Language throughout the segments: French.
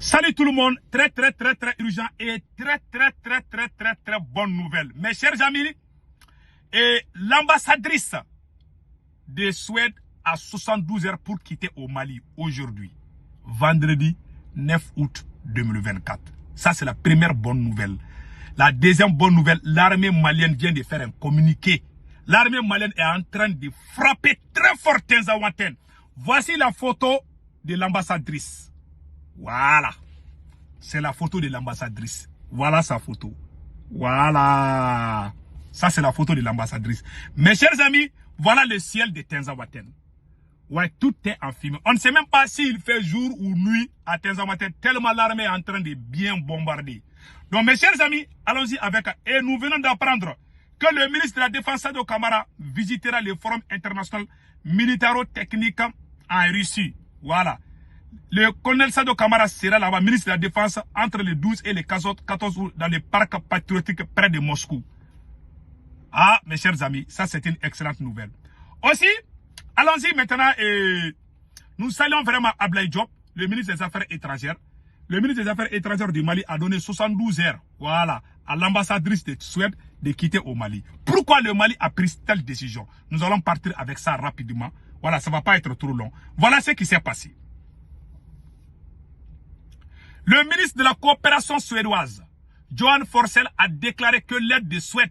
Salut tout le monde, très urgent et très bonne nouvelle. Mes chers amis, et l'ambassadrice de Suède a 72 heures pour quitter au Mali aujourd'hui, vendredi 9 août 2024. Ça c'est la première bonne nouvelle. La deuxième bonne nouvelle, l'armée malienne vient de faire un communiqué. L'armée malienne est en train de frapper très fort Tinzaouaten. Voici la photo de l'ambassadrice. Voilà. C'est la photo de l'ambassadrice. Voilà sa photo. Voilà. Ça, c'est la photo de l'ambassadrice. Mes chers amis, voilà le ciel de Tinzaouaten. Ouais, tout est en fumée. On ne sait même pas s'il fait jour ou nuit à Tinzaouaten, tellement l'armée est en train de bien bombarder. Donc, mes chers amis, allons-y avec... Et nous venons d'apprendre que le ministre de la Défense, Sadao Camara, visitera le forum international militaro-technique en Russie. Voilà. Le colonel Sadao Camara sera là-bas, ministre de la Défense, entre le 12 et le 14 août dans le parc patriotique près de Moscou. Ah, mes chers amis, ça c'est une excellente nouvelle. Aussi, allons-y maintenant et nous saluons vraiment Ablaye Diop, le ministre des Affaires étrangères. Le ministre des Affaires étrangères du Mali a donné 72 heures, voilà, à l'ambassadrice de Suède de quitter au Mali. Pourquoi le Mali a pris telle décision? Nous allons partir avec ça rapidement. Voilà, ça ne va pas être trop long. Voilà ce qui s'est passé. Le ministre de la coopération suédoise, Johan Forssell, a déclaré que l'aide de Suède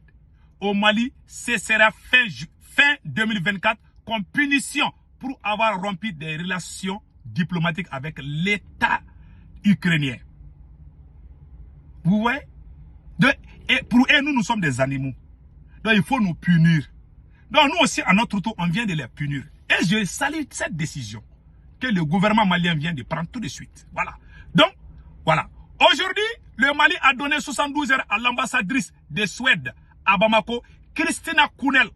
au Mali cessera fin 2024 comme punition pour avoir rompu des relations diplomatiques avec l'État ukrainien. Vous voyez? Et pour eux, nous sommes des animaux. Donc il faut nous punir. Donc nous aussi, à notre tour, on vient de les punir. Et je salue cette décision que le gouvernement malien vient de prendre tout de suite. Voilà. Donc, voilà. Aujourd'hui, le Mali a donné 72 heures à l'ambassadrice de Suède à Bamako, Christina Kounel,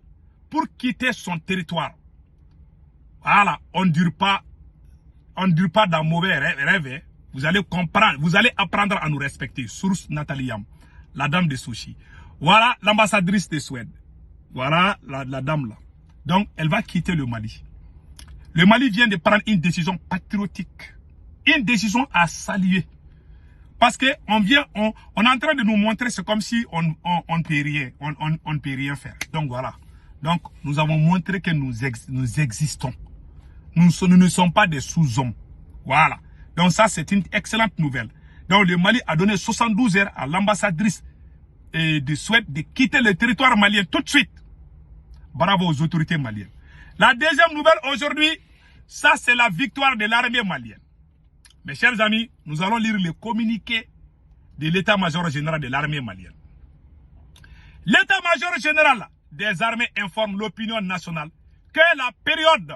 pour quitter son territoire. Voilà. On ne dure pas dans mauvais rêve. Vous allez comprendre, vous allez apprendre à nous respecter. Source Nathalie Yam, la dame de Sushi. Voilà l'ambassadrice de Suède. Voilà la dame là. Donc, elle va quitter le Mali. Le Mali vient de prendre une décision patriotique. Une décision à saluer. Parce que on est en train de nous montrer, c'est comme si on ne peut rien, on ne peut rien faire. Donc voilà. Donc nous avons montré que nous existons. Nous ne sommes pas des sous-hommes. Voilà. Donc ça c'est une excellente nouvelle. Donc le Mali a donné 72 heures à l'ambassadrice de Suède de quitter le territoire malien tout de suite. Bravo aux autorités maliennes. La deuxième nouvelle aujourd'hui, ça c'est la victoire de l'armée malienne. Mes chers amis, nous allons lire le communiqué de l'état-major général de l'armée malienne. L'état-major général des armées informe l'opinion nationale que la période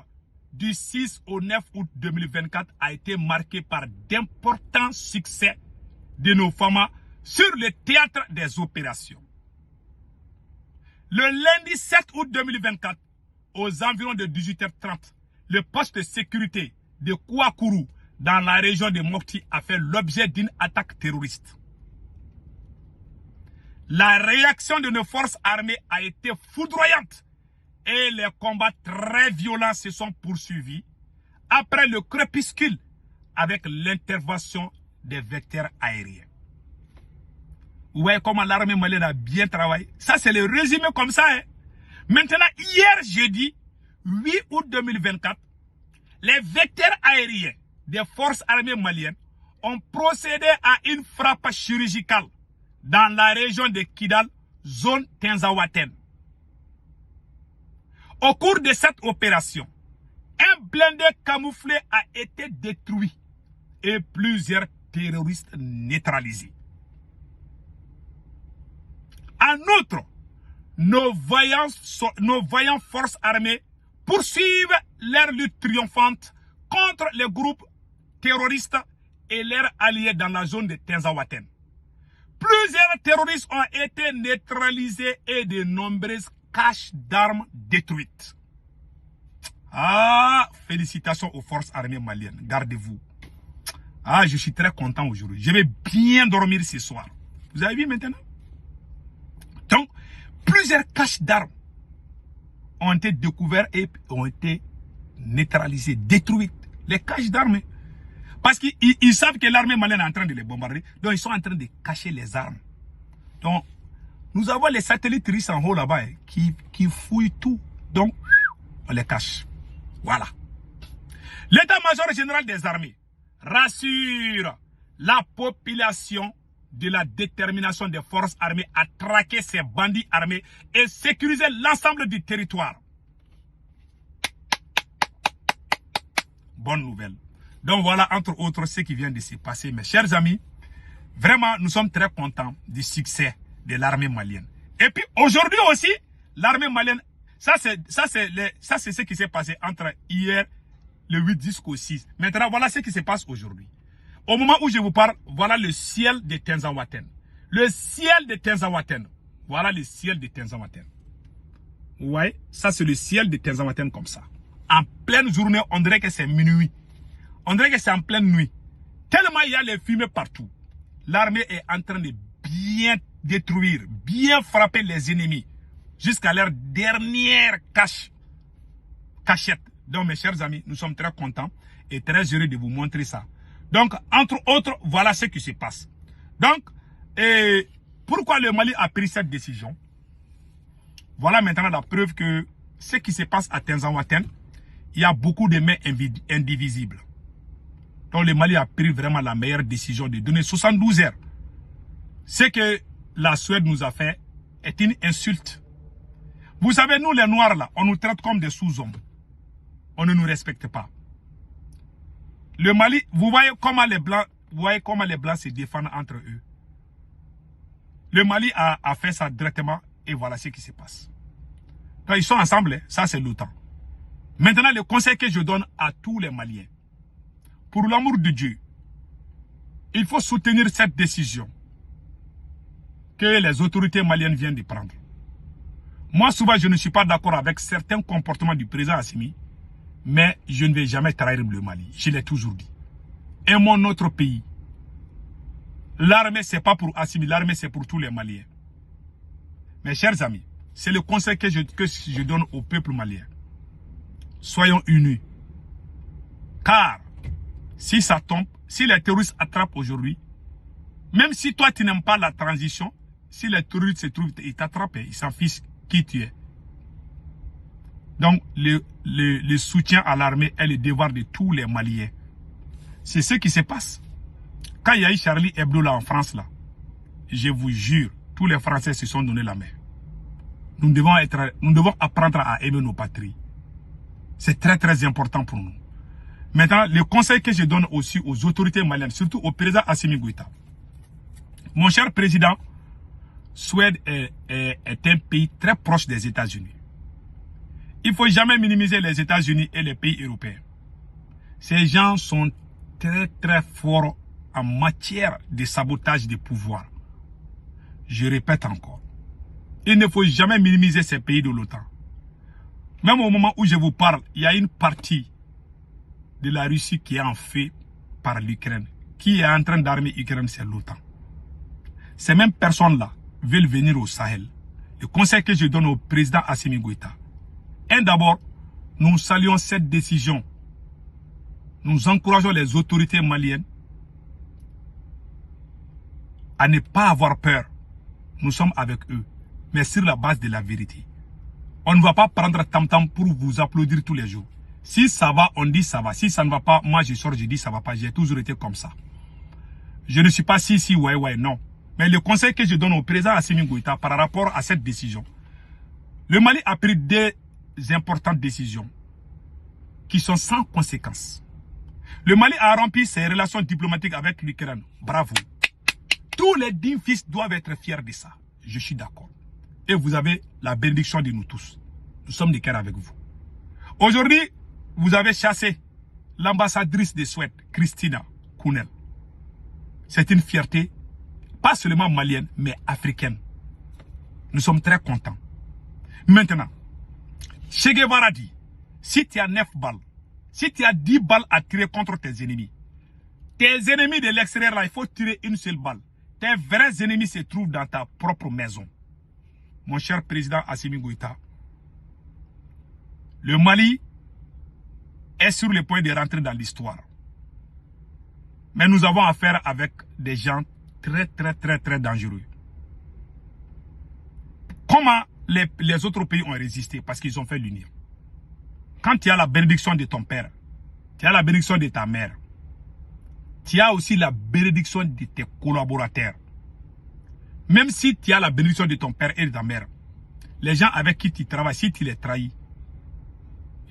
du 6 au 9 août 2024 a été marquée par d'importants succès de nos FAMA sur le théâtre des opérations. Le lundi 7 août 2024, aux environs de 18h30, le poste de sécurité de Kouakourou dans la région de Mopti a fait l'objet d'une attaque terroriste. La réaction de nos forces armées a été foudroyante et les combats très violents se sont poursuivis après le crépuscule avec l'intervention des vecteurs aériens. Vous voyez comment l'armée malienne a bien travaillé. Ça c'est le résumé comme ça. Hein. Maintenant, hier jeudi 8 août 2024, les vecteurs aériens des forces armées maliennes ont procédé à une frappe chirurgicale dans la région de Kidal, zone Tinzaouaten. Au cours de cette opération, un blindé camouflé a été détruit et plusieurs terroristes neutralisés. En outre, nos vaillants forces armées poursuivent leur lutte triomphante contre les groupes terroristes et leurs alliés dans la zone de Tinzaouaten. Plusieurs terroristes ont été neutralisés et de nombreuses caches d'armes détruites. Ah, félicitations aux forces armées maliennes. Gardez-vous. Ah, je suis très content aujourd'hui. Je vais bien dormir ce soir. Vous avez vu maintenant? Donc, plusieurs caches d'armes ont été découvertes et ont été neutralisées, détruites. Les caches d'armes. Parce qu'ils savent que l'armée malienne est en train de les bombarder. Donc, ils sont en train de cacher les armes. Donc, nous avons les satellites russes en haut là-bas qui fouillent tout. Donc, on les cache. Voilà. L'état-major général des armées rassure la population de la détermination des forces armées à traquer ces bandits armés et sécuriser l'ensemble du territoire. Bonne nouvelle. Donc voilà, entre autres, ce qui vient de se passer. Mes chers amis, vraiment, nous sommes très contents du succès de l'armée malienne. Et puis aujourd'hui aussi, l'armée malienne, ça c'est ce qui s'est passé entre hier, le 8 jusqu'au 6. Maintenant, voilà ce qui se passe aujourd'hui. Au moment où je vous parle, voilà le ciel de Tenzawatène. Le ciel de Tenzawatène. Voilà le ciel de Tenzawatène. Vous voyez, ça c'est le ciel de Tenzawatène comme ça. En pleine journée, on dirait que c'est minuit. On dirait que c'est en pleine nuit. Tellement il y a les fumées partout. L'armée est en train de bien détruire, bien frapper les ennemis jusqu'à leur dernière cachette. Donc mes chers amis, nous sommes très contents et très heureux de vous montrer ça. Donc, entre autres, voilà ce qui se passe. Donc, pourquoi le Mali a pris cette décision? Voilà maintenant la preuve que ce qui se passe à Tenzawatène, il y a beaucoup de mains indivisibles. Donc, le Mali a pris vraiment la meilleure décision de donner 72 heures. Ce que la Suède nous a fait est une insulte. Vous savez, nous les Noirs là, on nous traite comme des sous-hommes. On ne nous respecte pas. Le Mali, vous voyez comment les Blancs se défendent entre eux. Le Mali a fait ça directement et voilà ce qui se passe. Donc ils sont ensemble, hein, ça c'est l'OTAN. Maintenant, le conseil que je donne à tous les Maliens, pour l'amour de Dieu, il faut soutenir cette décision que les autorités maliennes viennent de prendre. Moi, souvent, je ne suis pas d'accord avec certains comportements du président Assimi. Mais je ne vais jamais trahir le Mali. Je l'ai toujours dit. Aimons notre pays. L'armée, ce n'est pas pour Assimi. L'armée, c'est pour tous les Maliens. Mes chers amis, c'est le conseil que je donne au peuple malien. Soyons unis. Car, si ça tombe, si les terroristes attrapent aujourd'hui, même si toi, tu n'aimes pas la transition, si les terroristes se trouvent, ils t'attrapent, ils s'en fichent qui tu es. Donc, le soutien à l'armée est le devoir de tous les Maliens. C'est ce qui se passe. Quand il y a eu Charlie Hebdo là en France, là, je vous jure, tous les Français se sont donné la main. Nous devons apprendre à aimer nos patries. C'est très très important pour nous. Maintenant, le conseil que je donne aussi aux autorités maliennes, surtout au président Assimi Goïta. Mon cher président, Suède est un pays très proche des États-Unis. Il ne faut jamais minimiser les États-Unis et les pays européens. Ces gens sont très très forts en matière de sabotage des pouvoirs. Je répète encore. Il ne faut jamais minimiser ces pays de l'OTAN. Même au moment où je vous parle, il y a une partie de la Russie qui est en fait par l'Ukraine. Qui est en train d'armer l'Ukraine, c'est l'OTAN. Ces mêmes personnes-là veulent venir au Sahel. Le conseil que je donne au président Assimi Goïta. D'abord, nous saluons cette décision. Nous encourageons les autorités maliennes à ne pas avoir peur. Nous sommes avec eux, mais sur la base de la vérité. On ne va pas prendre tam-tam pour vous applaudir tous les jours. Si ça va, on dit ça va. Si ça ne va pas, moi je sors, je dis ça va pas. J'ai toujours été comme ça. Je ne suis pas si, ouais, non. Mais le conseil que je donne au président Assimi Goïta par rapport à cette décision, le Mali a pris des importantes décisions qui sont sans conséquences. Le Mali a rempli ses relations diplomatiques avec l'Ukraine. Bravo. Tous les dignes fils doivent être fiers de ça. Je suis d'accord. Et vous avez la bénédiction de nous tous. Nous sommes de cœur avec vous. Aujourd'hui, vous avez chassé l'ambassadrice de Suède, Christina Kunel. C'est une fierté, pas seulement malienne, mais africaine. Nous sommes très contents. Maintenant, Che Guevara dit, si tu as 9 balles, si tu as 10 balles à tirer contre tes ennemis de l'extérieur, là, il faut tirer une seule balle. Tes vrais ennemis se trouvent dans ta propre maison. Mon cher président Assimi Goïta, le Mali est sur le point de rentrer dans l'histoire. Mais nous avons affaire avec des gens très dangereux. Comment les autres pays ont résisté? Parce qu'ils ont fait l'union. Quand tu as la bénédiction de ton père, tu as la bénédiction de ta mère, tu as aussi la bénédiction de tes collaborateurs. Même si tu as la bénédiction de ton père et de ta mère, les gens avec qui tu travailles, si tu les trahis,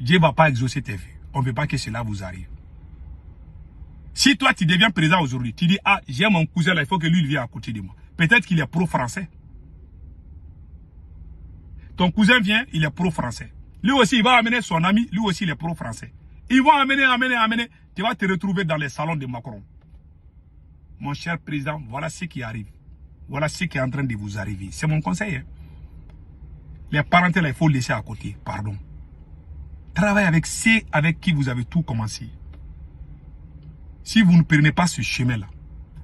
Dieu ne va pas exaucer tes vœux. On ne veut pas que cela vous arrive. Si toi tu deviens président aujourd'hui, tu dis, ah, j'ai mon cousin là, il faut que lui il vienne à côté de moi. Peut-être qu'il est pro-français. Ton cousin vient, il est pro-français. Lui aussi, il va amener son ami, lui aussi il est pro-français. Ils vont amener. Tu vas te retrouver dans les salons de Macron. Mon cher président, voilà ce qui arrive. Voilà ce qui est en train de vous arriver. C'est mon conseil. Hein. Les parentés là, il faut laisser à côté. Pardon. Travaillez avec ceux avec qui vous avez tout commencé. Si vous ne prenez pas ce chemin-là,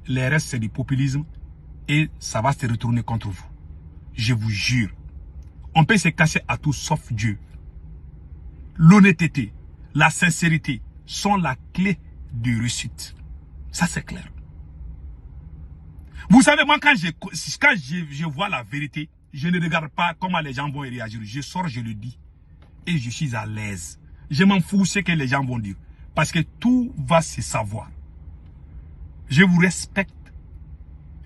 les restes c'est du populisme et ça va se retourner contre vous. Je vous jure. On peut se cacher à tout sauf Dieu. L'honnêteté, la sincérité sont la clé de réussite. Ça c'est clair. Vous savez, moi quand je vois la vérité, je ne regarde pas comment les gens vont réagir. Je sors, je le dis. Et je suis à l'aise. Je m'en fous ce que les gens vont dire. Parce que tout va se savoir. Je vous respecte.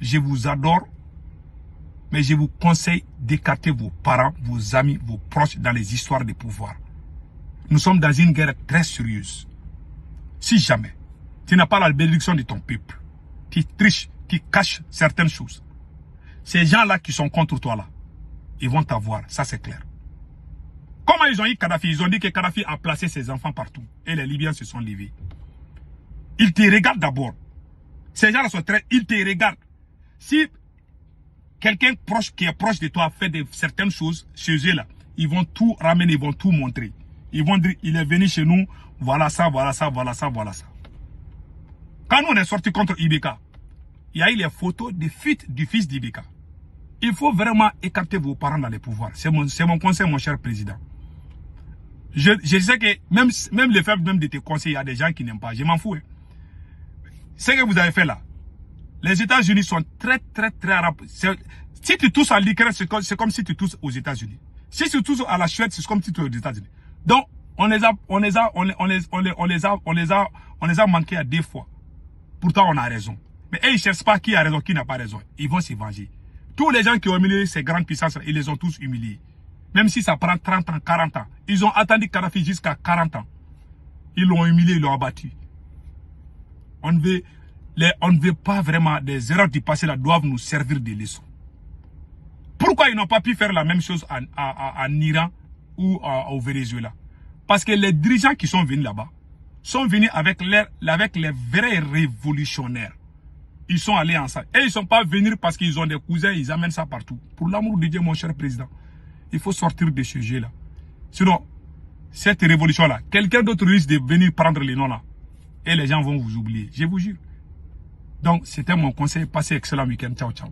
Je vous adore. Mais je vous conseille d'écarter vos parents, vos amis, vos proches dans les histoires de pouvoir. Nous sommes dans une guerre très sérieuse. Si jamais tu n'as pas la bénédiction de ton peuple, tu triches, tu caches certaines choses, ces gens-là qui sont contre toi là, ils vont t'avoir, ça c'est clair. Comment ils ont eu Kadhafi? Ils ont dit que Kadhafi a placé ses enfants partout. Et les Libyens se sont levés. Ils te regardent d'abord. Ces gens-là sont très... Ils te regardent. Si quelqu'un proche qui est proche de toi fait certaines choses chez eux là, ils vont tout ramener, ils vont tout montrer. Ils vont dire, il est venu chez nous, voilà ça, voilà ça, voilà ça, voilà ça. Quand nous on est sorti contre Ibeka, il y a eu les photos de fuite du fils d'Ibeka. Il faut vraiment écarter vos parents dans les pouvoirs. C'est mon conseil, mon cher président. Je sais que même le fait même de te conseiller, il y a des gens qui n'aiment pas. Je m'en fous. Hein. Ce que vous avez fait là, les États-Unis sont très arabes. Si tu tousses à l'Ukraine, c'est comme si tu tousses aux États-Unis. Si tu tousses à la Suède, c'est comme si tu tousses aux États-Unis. Donc, on les a manqués à 2 fois. Pourtant, on a raison. Mais eux, ils ne cherchent pas qui a raison, qui n'a pas raison. Ils vont se venger. Tous les gens qui ont humilié ces grandes puissances, ils les ont tous humiliés. Même si ça prend 30 ans, 40 ans. Ils ont attendu Kadhafi jusqu'à 40 ans. Ils l'ont humilié, ils l'ont abattu. On ne veut pas vraiment, des erreurs du passé là doivent nous servir de leçon. Pourquoi ils n'ont pas pu faire la même chose en Iran ou au Venezuela? Parce que les dirigeants qui sont venus là-bas sont venus avec les vrais révolutionnaires. Ils sont allés ensemble. Et ils ne sont pas venus parce qu'ils ont des cousins, ils amènent ça partout. Pour l'amour de Dieu, mon cher président, il faut sortir de ce jeu-là. Sinon, cette révolution-là, quelqu'un d'autre risque de venir prendre les noms là. Et les gens vont vous oublier. Je vous jure. Donc, c'était mon conseil. Passez excellent week-end. Ciao, ciao.